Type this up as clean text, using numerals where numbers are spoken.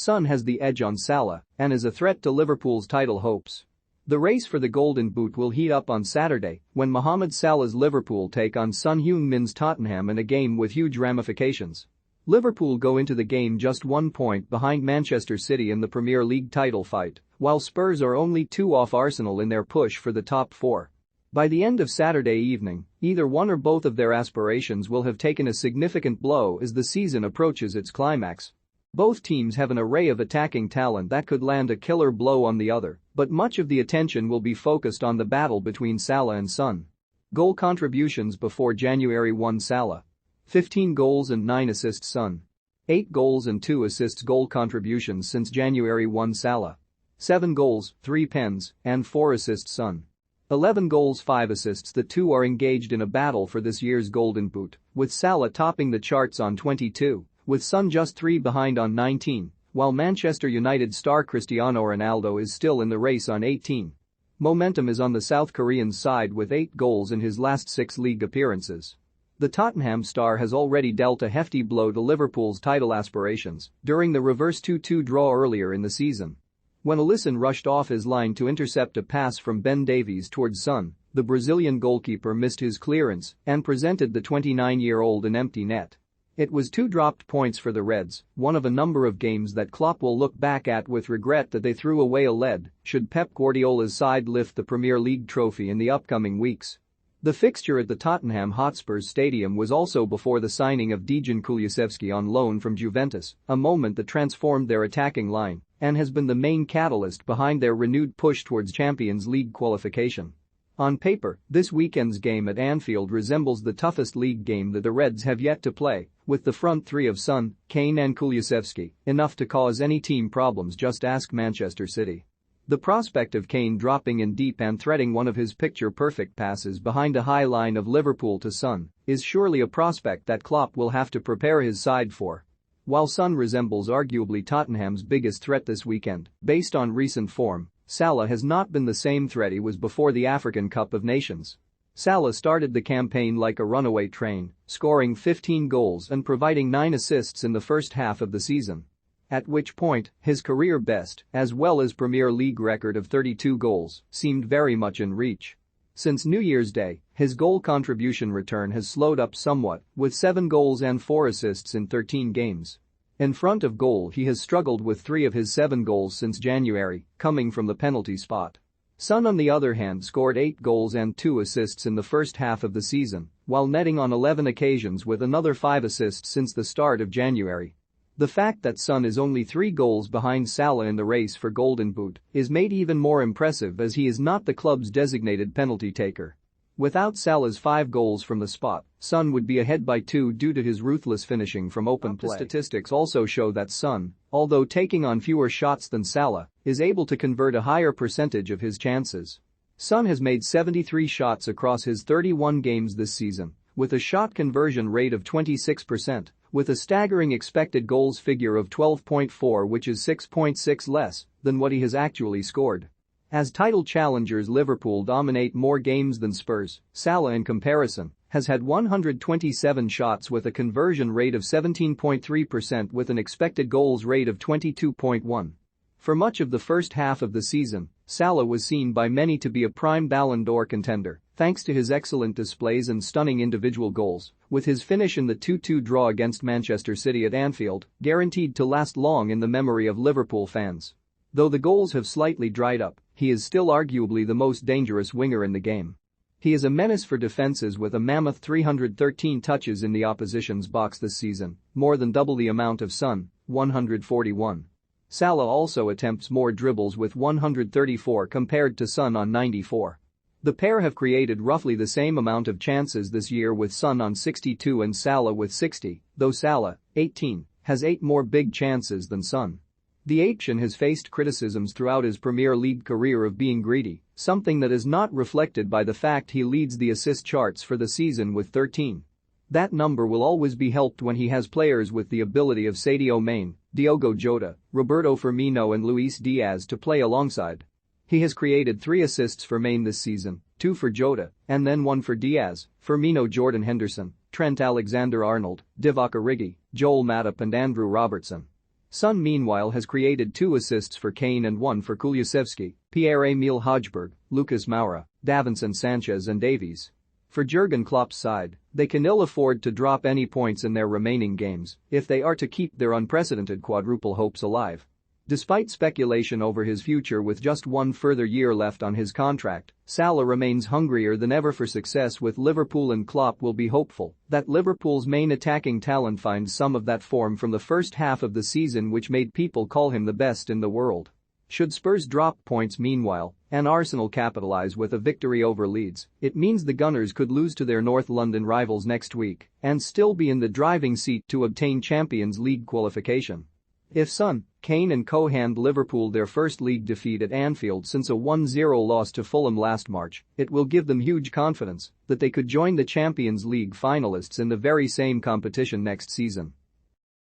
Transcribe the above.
Son has the edge on Salah and is a threat to Liverpool's title hopes. The race for the Golden Boot will heat up on Saturday when Mohamed Salah's Liverpool take on Son Heung-min's Tottenham in a game with huge ramifications. Liverpool go into the game just 1 point behind Manchester City in the Premier League title fight, while Spurs are only 2 off Arsenal in their push for the top 4. By the end of Saturday evening, either one or both of their aspirations will have taken a significant blow as the season approaches its climax. Both teams have an array of attacking talent that could land a killer blow on the other, but much of the attention will be focused on the battle between Salah and Son. Goal contributions before January 1. Salah. 15 goals and 9 assists. Son. 8 goals and 2 assists. Goal contributions since January 1. Salah. 7 goals, 3 pens, and 4 assists. Son. 11 goals, 5 assists. The two are engaged in a battle for this year's Golden Boot, with Salah topping the charts on 22, with Son just 3 behind on 19, while Manchester United star Cristiano Ronaldo is still in the race on 18. Momentum is on the South Korean side with 8 goals in his last 6 league appearances. The Tottenham star has already dealt a hefty blow to Liverpool's title aspirations during the reverse 2-2 draw earlier in the season. When Alisson rushed off his line to intercept a pass from Ben Davies towards Son, the Brazilian goalkeeper missed his clearance and presented the 29-year-old an empty net. It was 2 dropped points for the Reds, one of a number of games that Klopp will look back at with regret that they threw away a lead should Pep Guardiola's side lift the Premier League trophy in the upcoming weeks. The fixture at the Tottenham Hotspur's stadium was also before the signing of Dejan Kulusevski on loan from Juventus, a moment that transformed their attacking line and has been the main catalyst behind their renewed push towards Champions League qualification. On paper, this weekend's game at Anfield resembles the toughest league game that the Reds have yet to play, with the front 3 of Son, Kane and Kulusevski enough to cause any team problems. Just ask Manchester City. The prospect of Kane dropping in deep and threading one of his picture-perfect passes behind a high line of Liverpool to Son is surely a prospect that Klopp will have to prepare his side for. While Son resembles arguably Tottenham's biggest threat this weekend, based on recent form, Salah has not been the same threat he was before the African Cup of Nations. Salah started the campaign like a runaway train, scoring 15 goals and providing 9 assists in the first half of the season. At which point, his career best, as well as Premier League record of 32 goals, seemed very much in reach. Since New Year's Day, his goal contribution return has slowed up somewhat, with 7 goals and 4 assists in 13 games. In front of goal he has struggled with 3 of his 7 goals since January, coming from the penalty spot. Son on the other hand scored 8 goals and 2 assists in the first half of the season, while netting on 11 occasions with another 5 assists since the start of January. The fact that Son is only 3 goals behind Salah in the race for Golden Boot is made even more impressive as he is not the club's designated penalty taker. Without Salah's 5 goals from the spot, Son would be ahead by 2 due to his ruthless finishing from open play. Statistics also show that Son, although taking on fewer shots than Salah, is able to convert a higher percentage of his chances. Son has made 73 shots across his 31 games this season, with a shot conversion rate of 26%, with a staggering expected goals figure of 12.4, which is 6.6 less than what he has actually scored. As title challengers Liverpool dominate more games than Spurs, Salah in comparison has had 127 shots with a conversion rate of 17.3% with an expected goals rate of 22.1. For much of the first half of the season, Salah was seen by many to be a prime Ballon d'Or contender, thanks to his excellent displays and stunning individual goals, with his finish in the 2-2 draw against Manchester City at Anfield guaranteed to last long in the memory of Liverpool fans. Though the goals have slightly dried up, he is still arguably the most dangerous winger in the game. He is a menace for defenses with a mammoth 313 touches in the opposition's box this season, more than double the amount of Son, 141. Salah also attempts more dribbles with 134 compared to Son on 94. The pair have created roughly the same amount of chances this year with Son on 62 and Salah with 60, though Salah, 18, has 8 more big chances than Son. The Ancient has faced criticisms throughout his Premier League career of being greedy, something that is not reflected by the fact he leads the assist charts for the season with 13. That number will always be helped when he has players with the ability of Sadio Mane, Diogo Jota, Roberto Firmino and Luis Diaz to play alongside. He has created 3 assists for Mane this season, 2 for Jota, and then 1 for Diaz, Firmino, Jordan Henderson, Trent Alexander-Arnold, Divock Origi, Joel Matip and Andrew Robertson. Son meanwhile has created 2 assists for Kane and 1 for Kulusevski, Pierre-Emile Hojbjerg, Lucas Moura, Davinson Sanchez and Davies. For Jurgen Klopp's side, they can ill afford to drop any points in their remaining games if they are to keep their unprecedented quadruple hopes alive. Despite speculation over his future with just 1 further year left on his contract, Salah remains hungrier than ever for success with Liverpool, and Klopp will be hopeful that Liverpool's main attacking talent finds some of that form from the first half of the season which made people call him the best in the world. Should Spurs drop points meanwhile, and Arsenal capitalise with a victory over Leeds, it means the Gunners could lose to their North London rivals next week and still be in the driving seat to obtain Champions League qualification. If Son, Kane and co hand Liverpool their first league defeat at Anfield since a 1-0 loss to Fulham last March, it will give them huge confidence that they could join the Champions League finalists in the very same competition next season.